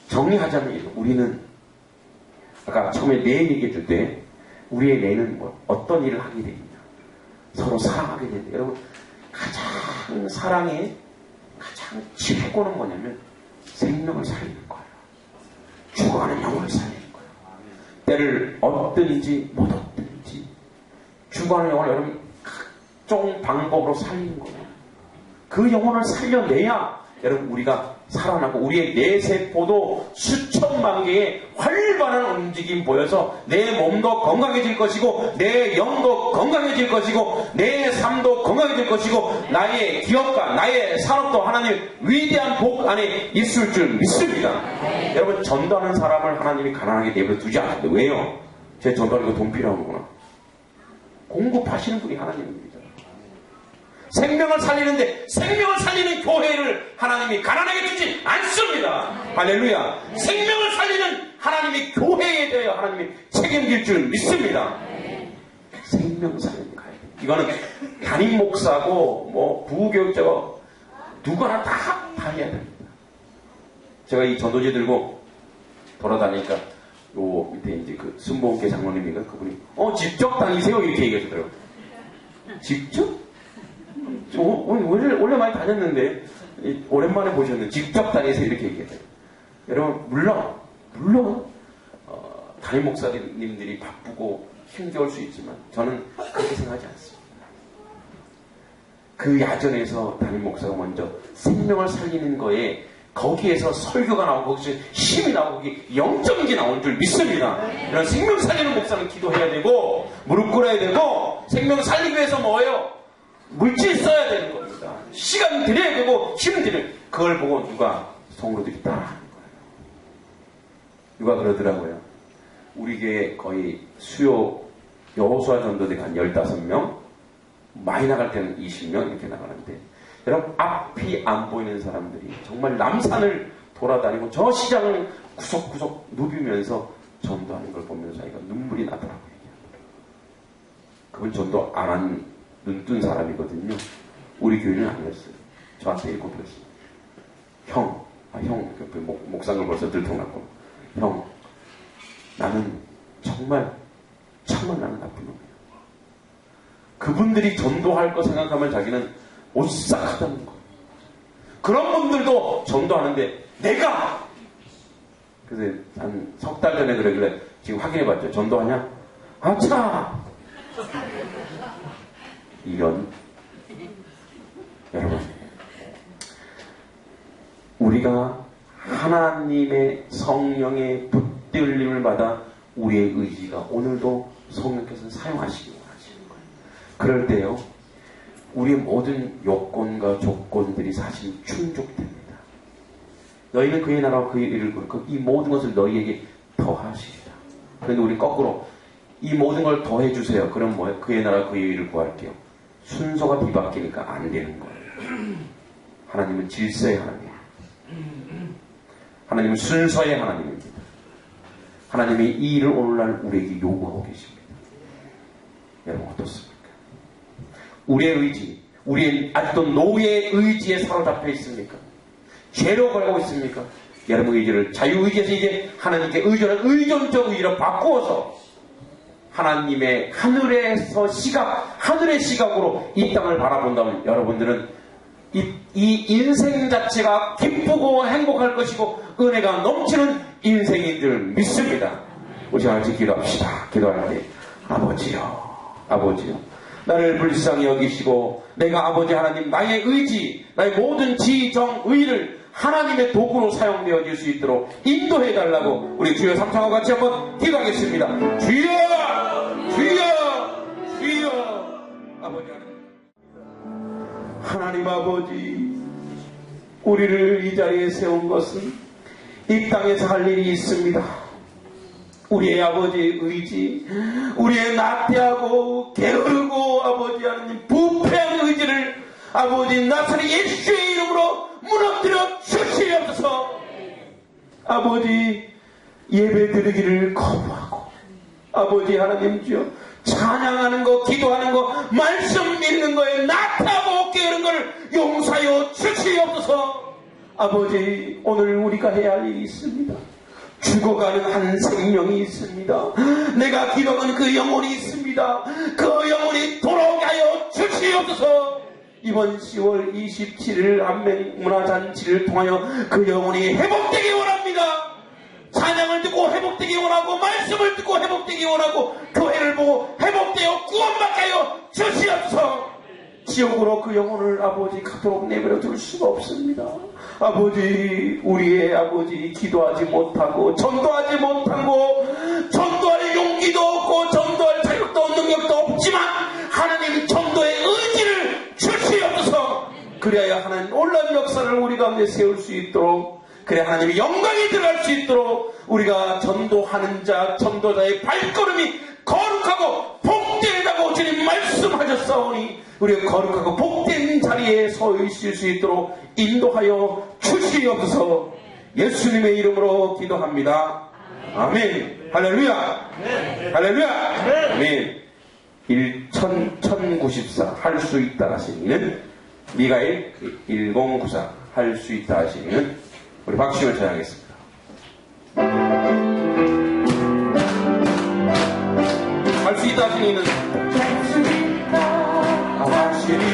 정리하자면 우리는 아까 처음에 내 얘기해 줄 때 우리의 뇌는 어떤 일을 하게 됩니다. 서로 사랑하게 됩니다. 여러분, 가장 사랑의 가장 최고는 뭐냐면 생명을 살리는 거예요. 죽어가는 영혼을 살리는 거예요. 때를 얻든지 못 얻든지 죽어가는 영혼을 여러분 각종 방법으로 살리는 거예요. 그 영혼을 살려내야 여러분 우리가 살아나고 우리의 뇌세포도 수천만 개의 활발한 움직임 보여서 내 몸도 건강해질 것이고 내 영도 건강해질 것이고 내 삶도 건강해질 것이고 나의 기업과 나의 산업도 하나님 위대한 복 안에 있을 줄 믿습니다. 네. 여러분, 전도하는 사람을 하나님이 가난하게 내버려 두지 않는데 왜요? 제 전도하는 거 돈 필요하구나. 공급하시는 분이 하나님입니다. 생명을 살리는데 생명을 살리는 교회를 하나님이 가난하게 두지 않습니다. 할렐루야. 생명을 살리는 하나님이 교회에 대해 하나님이 책임질 줄 믿습니다. 생명 살리는 가야 돼. 이거는 담임 목사고 뭐 부교육자고 누구나 다 해야 됩니다. 제가 이 전도지 들고 돌아다니니까 요 밑에 이제 그 순복음교 장로님인가 그분이 직접 다니세요 이렇게 얘기하시더라고요. 직접? 원래 많이 다녔는데 오랜만에 보셨는데 직접 다니세요 이렇게 얘기해요. 여러분, 물론 담임 목사님들이 바쁘고 힘겨울 수 있지만 저는 그렇게 생각하지 않습니다. 그 야전에서 담임 목사가 먼저 생명을 살리는 거에 거기에서 설교가 나오고 거기서 힘이 나오고 거기 영적인 게 나오는 줄 믿습니다. 이런 생명 살리는 목사는 기도해야 되고 무릎 꿇어야 되고 생명 살리기 위해서 뭐예요? 물질 써야 되는 겁니다. 시간 들여야 되고 힘 들여야 되고 그걸 보고 누가 성도들이 따라하는 거예요. 누가 그러더라고요. 우리 교회 거의 수요 여호수아 전도대가 한 15명 많이 나갈 때는 20명 이렇게 나가는데 여러분, 앞이 안 보이는 사람들이 정말 남산을 돌아다니고 저 시장을 구석구석 누비면서 전도하는 걸 보면서 자기가 눈물이 나더라고요. 그분 전도 안 한 눈뜬 사람이거든요. 우리 교회는 아니었어요. 저한테 이렇게 그랬어요. 형, 목상을 벌써 들통났고, 형, 나는 정말 나는 나쁜 놈이야. 그분들이 전도할 거 생각하면 자기는 오싹하다는 거예요. 그런 분들도 전도하는데 내가 그래서 한 석 달 전에 그러길래 지금 확인해봤죠. 전도하냐? 아차! 이런 여러분, 우리가 하나님의 성령의 붙들림을 받아 우리의 의지가 오늘도 성령께서 사용하시기 원하시는 거예요. 그럴 때요, 우리의 모든 요건과 조건들이 사실 충족됩니다. 너희는 그의 나라와 그의 일을 구하고 이 모든 것을 너희에게 더하시리라. 그런데 우리 거꾸로 이 모든 걸 더해주세요. 그럼 뭐예요? 그의 나라와 그의 일을 구할게요. 순서가 뒤바뀌니까 안 되는 거예요. 하나님은 질서의 하나님, 하나님은 순서의 하나님입니다. 하나님이 이 일을 오늘날 우리에게 요구하고 계십니다. 여러분 어떻습니까? 우리의 의지, 우리의 아직도 노예의 의지에 사로잡혀 있습니까? 죄로 걸고 있습니까? 여러분 의지를 자유의지에서 이제 하나님께 의존한 의존적 의지로 바꾸어서 하나님의 하늘의 시각으로 이 땅을 바라본다면 여러분들은 이 인생 자체가 기쁘고 행복할 것이고 은혜가 넘치는 인생인 줄 믿습니다. 우리 같이 기도합시다. 기도할 때 아버지요 나를 불쌍히 여기시고 내가 아버지 하나님 나의 의지 나의 모든 지정의를 하나님의 도구로 사용되어질 수 있도록 인도해달라고 우리 주여 삼창과 같이 한번 기도하겠습니다. 주여 아버지 하나님 아버지, 우리를 이 자리에 세운 것은 이 땅에서 할 일이 있습니다. 우리의 아버지의 의지, 우리의 나태하고 게으르고 아버지 하나님 부패한 의지를 아버지 나사렛 예수의 이름으로 무너뜨려 주시옵소서. 아버지 예배 드리기를 거부하고 아버지 하나님 주여 찬양하는 거, 기도하는 거, 말씀 읽는 거에 나태하고 게으른 걸 용서하여 주시옵소서. 아버지 오늘 우리가 해야 할 일이 있습니다. 죽어가는 한 생명이 있습니다. 내가 기도하는 그 영혼이 있습니다. 그 영혼이 돌아오게 하여 주시옵소서. 이번 10월 27일 한명 문화잔치를 통하여 그 영혼이 회복되기 원합니다. 찬양을 듣고 회복되기 원하고 말씀을 듣고 회복되기 원하고 교회를 보고 회복되어 구원받게 하여 주시옵소서. 지옥으로 그 영혼을 아버지 가도록 내버려 둘 수가 없습니다. 아버지 우리의 아버지 기도하지 못하고 전도하지 못하고 전도할 용기도 없고 전도할 자격도 능력도 없지만 하나님 전도의 의지를 주시옵소서. 그래야 하나님 놀라운 역사를 우리 가운데 세울 수 있도록, 그래 하나님의 영광이 들어갈 수 있도록 우리가 전도하는 자, 전도자의 발걸음이 거룩하고 복되다고 주님 말씀하셨사오니 우리가 거룩하고 복된 자리에 서 있을 수 있도록 인도하여 주시옵소서. 예수님의 이름으로 기도합니다. 아멘. 할렐루야. 할렐루야. 아멘. 1094 할 수 있다 하시는 미가엘 1094 할 수 있다 하시는 우리 박수를 찬양하겠습니다. 할 수 있다 하시는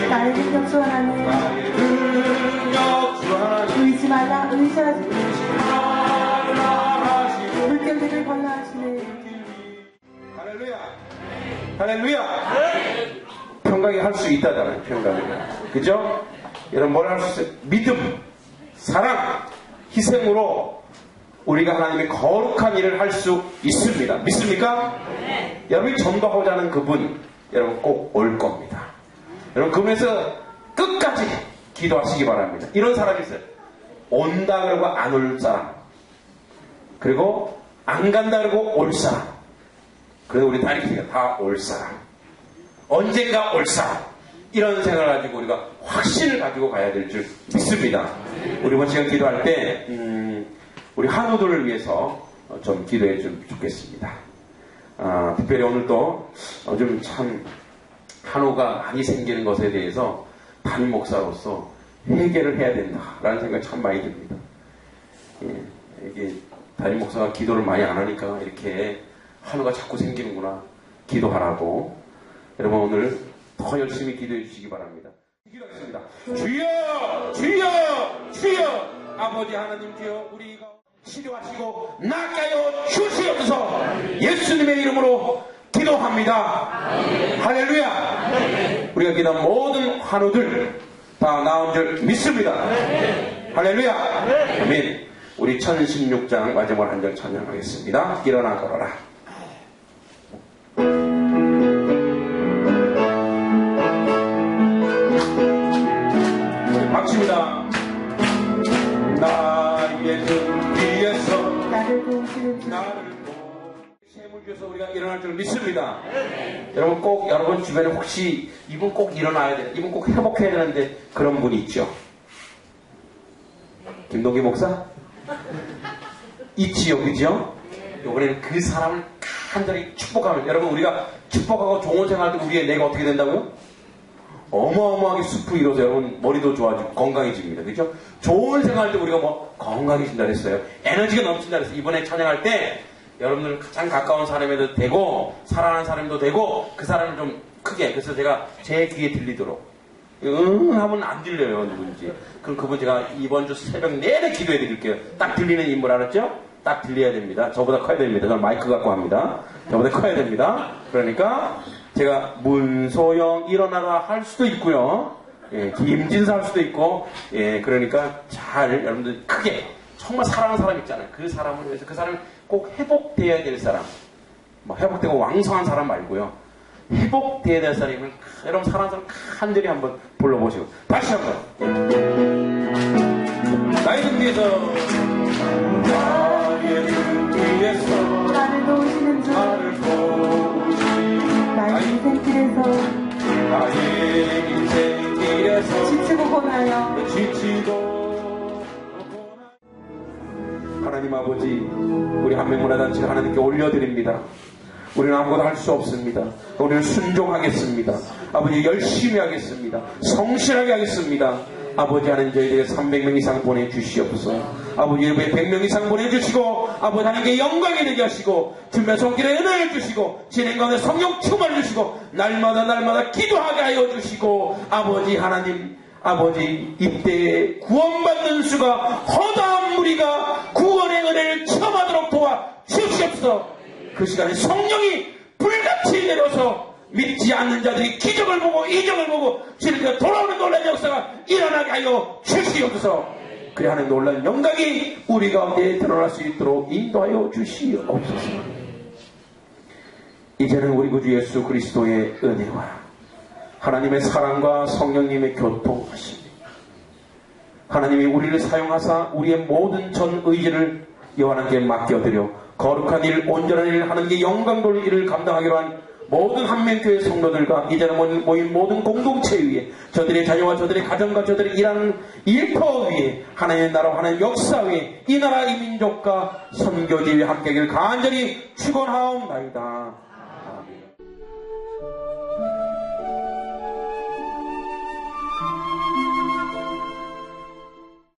나의 능력 주 하나님, 의지 말라 의지하지 물결들을 건너하시네. 할렐루야. 할렐루야. 평강이 할 수 있다잖아요. 평강이. 그죠? 여러분 뭘 할 수 있어요? 믿음, 사랑, 희생으로 우리가 하나님의 거룩한 일을 할 수 있습니다. 믿습니까? 여러분이 전도하고자 하는 그분 여러분 꼭 올 겁니다. 여러분 그분에서 끝까지 기도하시기 바랍니다. 이런 사람이 있어요. 온다 그러고 안 올 사람, 그리고 안 간다 그러고 올 사람, 그리고 우리 다리키가 다 올 사람, 언젠가 올 사람, 이런 생각을 가지고 우리가 확신을 가지고 가야 될 줄 믿습니다. 우리 이번 시간 기도할 때 우리 한우들을 위해서 좀 기도해 주면 좋겠습니다. 특별히 오늘도 좀 참 한우가 많이 생기는 것에 대해서 담임 목사로서 회개를 해야 된다라는 생각이 참 많이 듭니다. 이게 담임 목사가 기도를 많이 안 하니까 이렇게 한우가 자꾸 생기는구나. 기도하라고. 여러분 오늘 더 열심히 기도해 주시기 바랍니다. 기도하겠습니다. 주여 주여 주여 아버지 하나님 주여 우리가 치료하시고 낫게 하여 주시옵소서. 예수님의 이름으로 기도합니다. 할렐루야. 우리가 기도한 모든 환우들 다 나온 줄 믿습니다. 할렐루야. 아멘. 우리 1016장 마지막 한 절 찬양하겠습니다. 일어나 걸어라. 박수입니다. 나의 등 위에서 나를 도우시는 나를 셈을 줘서 우리가 일어날 줄 믿습니다. 여러분 꼭 여러분 주변에 혹시 이분 꼭 일어나야 돼, 이분 꼭 회복해야 되는데 그런 분이 있죠. 김동기 목사? 있지요, 그죠? 이번에는 그 사람을 간절히 축복하면, 여러분 우리가 축복하고 좋은 생활할 때 우리의 뇌가 어떻게 된다고요? 어마어마하게 숲이 이루어서 여러분 머리도 좋아지고 건강해집니다. 그죠? 좋은 생활할 때 우리가 뭐 건강해진다 그랬어요. 에너지가 넘친다 그랬어요. 이번에 찬양할 때 여러분들 가장 가까운 사람에도 되고 사랑하는 사람도 되고 그 사람을 좀 크게, 그래서 제가 제 귀에 들리도록 하면 안 들려요 누군지. 그럼 그분 제가 이번 주 새벽 내내 기도해 드릴게요. 딱 들리는 인물 알았죠? 딱 들려야 됩니다. 저보다 커야 됩니다. 저는 마이크 갖고 합니다. 저보다 커야 됩니다. 그러니까 제가 문소영 일어나라 할 수도 있고요. 예, 김진사 할 수도 있고, 예, 그러니까 잘 여러분들 크게 정말 사랑하는 사람 있잖아요. 그 사람을 위해서 그 사람이 꼭 회복되어야 될 사람, 뭐 회복되고 왕성한 사람 말고요. 회복되어야 될 사람을 여러분 사랑하는 사람 간절히 한번 불러보시고 다시 한번 나의 등 위에서 나의 등 위에서 나를 도우시는 한명문화단체가 하나님께 올려드립니다. 우리는 아무것도 할 수 없습니다. 우리는 순종하겠습니다. 아버지 열심히 하겠습니다. 성실하게 하겠습니다. 아버지 하나님 저희에게 300명 이상 보내주시옵소서. 아버지 예배에 100명 이상 보내주시고 아버지 하나님께 영광이 되게 하시고 주님의 손길에 은혜를 주시고 진행 가운데 성령 충만을 주시고 날마다 기도하게 하여 주시고 아버지 하나님 아버지 이때에 구원받는 수가 허다한 무리가 구원의 은혜를 체험하도록 도와 주시옵소서. 그 시간에 성령이 불같이 내려서 믿지 않는 자들이 기적을 보고 이적을 보고 주님께 돌아오는 놀라운 역사가 일어나게 하여 주시옵소서. 그래 하는 놀라운 영광이 우리 가운데 드러날 수 있도록 인도하여 주시옵소서. 이제는 우리 구주 예수 그리스도의 은혜와 하나님의 사랑과 성령님의 교통하심, 하나님이 우리를 사용하사 우리의 모든 전 의지를 여호와 하나님께 맡겨드려 거룩한 일, 온전한 일, 하나님께 영광 돌릴 일을 감당하기로 한 모든 한명교회 성도들과 이제는 모인 모든 공동체 위에 저들의 자녀와 저들의 가정과 저들의 일하는 일터 위에 하나님의 나라와 하나님의 역사 위에 이 나라 이 민족과 선교지 위에 함께 하기를 간절히 축원하옵나이다.